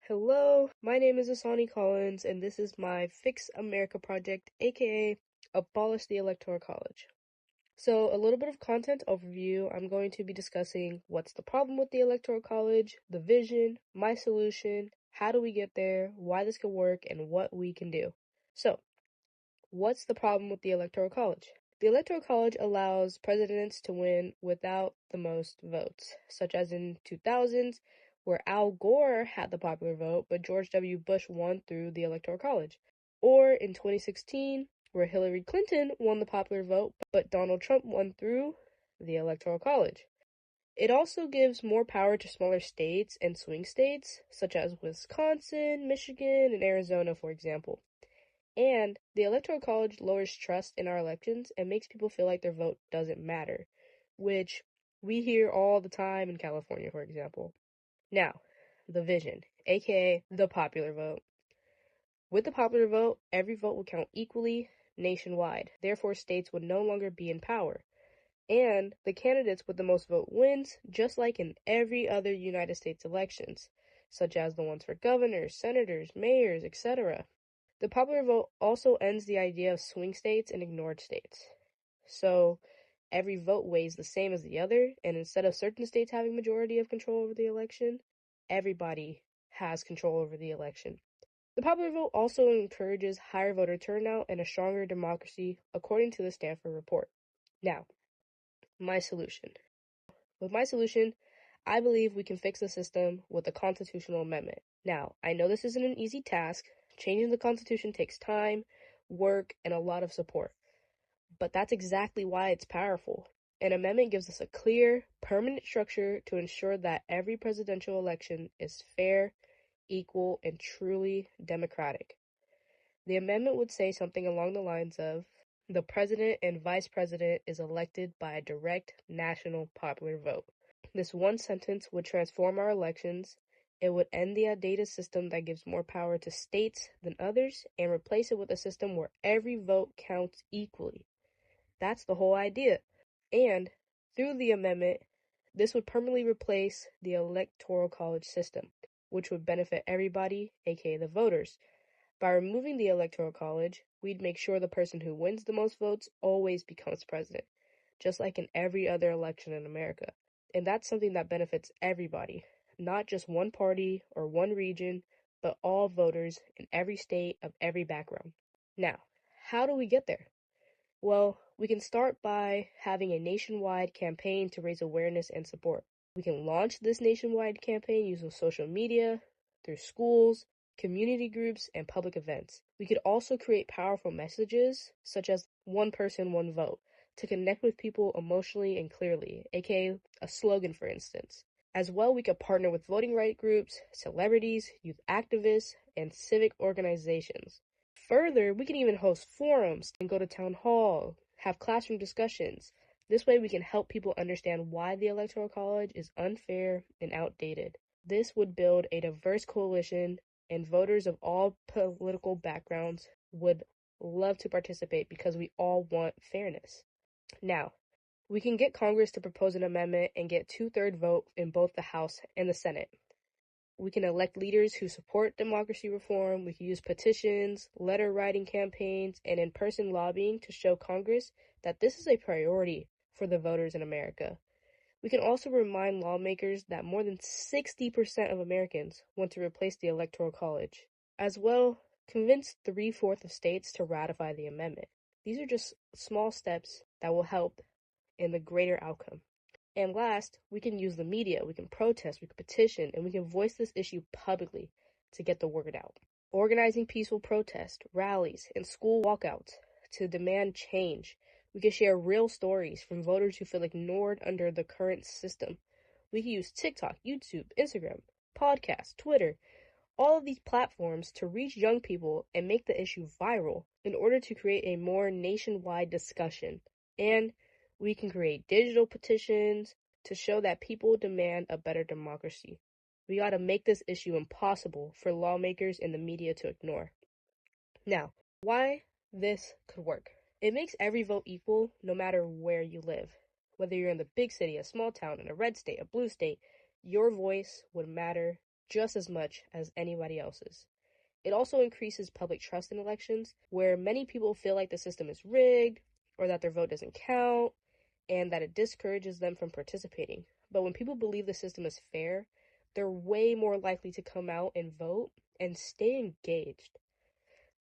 Hello, my name is Asani Collins, and this is my Fix America project, aka Abolish the Electoral College. So, a little bit of content overview. I'm going to be discussing what's the problem with the Electoral College, the vision, my solution, how do we get there, why this can work, and what we can do. So, what's the problem with the Electoral College? The Electoral College allows presidents to win without the most votes, such as in 2000s, where Al Gore had the popular vote, but George W. Bush won through the Electoral College. Or in 2016, where Hillary Clinton won the popular vote, but Donald Trump won through the Electoral College. It also gives more power to smaller states and swing states, such as Wisconsin, Michigan, and Arizona, for example. And the Electoral College lowers trust in our elections and makes people feel like their vote doesn't matter, which we hear all the time in California, for example. Now, the vision, aka the popular vote. With the popular vote, every vote would count equally nationwide. Therefore, states would no longer be in power. And the candidates with the most vote wins, just like in every other United States elections, such as the ones for governors, senators, mayors, etc. The popular vote also ends the idea of swing states and ignored states. So every vote weighs the same as the other, and instead of certain states having majority of control over the election, everybody has control over the election. The popular vote also encourages higher voter turnout and a stronger democracy, according to the Stanford report. Now, my solution. With my solution, I believe we can fix the system with a constitutional amendment. Now, I know this isn't an easy task. Changing the Constitution takes time, work, and a lot of support. But that's exactly why it's powerful. An amendment gives us a clear, permanent structure to ensure that every presidential election is fair, equal, and truly democratic. The amendment would say something along the lines of, the president and vice president is elected by a direct national popular vote. This one sentence would transform our elections. It would end the outdated system that gives more power to states than others and replace it with a system where every vote counts equally. That's the whole idea. And through the amendment, this would permanently replace the Electoral College system, which would benefit everybody, aka the voters. By removing the Electoral College, we'd make sure the person who wins the most votes always becomes president, just like in every other election in America. And that's something that benefits everybody, not just one party or one region, but all voters in every state of every background. Now, how do we get there? Well, we can start by having a nationwide campaign to raise awareness and support. We can launch this nationwide campaign using social media, through schools, community groups, and public events. We could also create powerful messages, such as one person, one vote, to connect with people emotionally and clearly, aka a slogan, for instance. As well, we could partner with voting rights groups, celebrities, youth activists, and civic organizations. Further, we can even host forums and go to town hall, have classroom discussions. This way we can help people understand why the Electoral College is unfair and outdated. This would build a diverse coalition, and voters of all political backgrounds would love to participate because we all want fairness. Now, we can get Congress to propose an amendment and get 2/3 vote in both the House and the Senate. We can elect leaders who support democracy reform. We can use petitions, letter writing campaigns, and in-person lobbying to show Congress that this is a priority for the voters in America. We can also remind lawmakers that more than 60% of Americans want to replace the Electoral College. As well, convince 3/4 of states to ratify the amendment. These are just small steps that will help in the greater outcome. And last, we can use the media, we can protest, we can petition, and we can voice this issue publicly to get the word out. Organizing peaceful protests, rallies, and school walkouts to demand change. We can share real stories from voters who feel ignored under the current system. We can use TikTok, YouTube, Instagram, podcasts, Twitter, all of these platforms to reach young people and make the issue viral in order to create a more nationwide discussion. And we can create digital petitions to show that people demand a better democracy. We gotta make this issue impossible for lawmakers and the media to ignore. Now, why this could work. It makes every vote equal no matter where you live. Whether you're in the big city, a small town, in a red state, a blue state, your voice would matter just as much as anybody else's. It also increases public trust in elections, where many people feel like the system is rigged or that their vote doesn't count and that it discourages them from participating. But when people believe the system is fair, they're way more likely to come out and vote and stay engaged.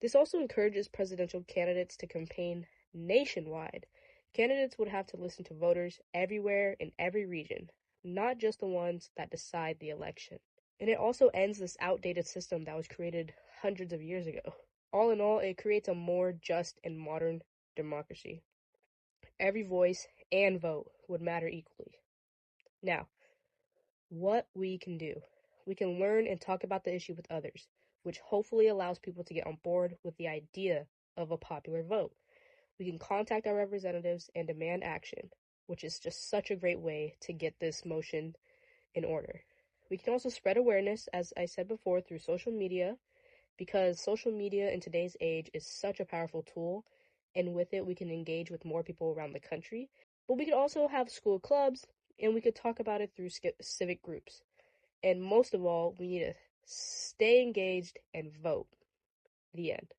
This also encourages presidential candidates to campaign nationwide. Candidates would have to listen to voters everywhere in every region, not just the ones that decide the election. And it also ends this outdated system that was created hundreds of years ago. All in all, it creates a more just and modern democracy. Every voice and vote would matter equally. Now, what we can do. We can learn and talk about the issue with others, which hopefully allows people to get on board with the idea of a popular vote. We can contact our representatives and demand action, which is just such a great way to get this motion in order. We can also spread awareness, as I said before, through social media, because social media in today's age is such a powerful tool, and with it, we can engage with more people around the country. But we could also have school clubs, and we could talk about it through civic groups. And most of all, we need to stay engaged and vote. The end.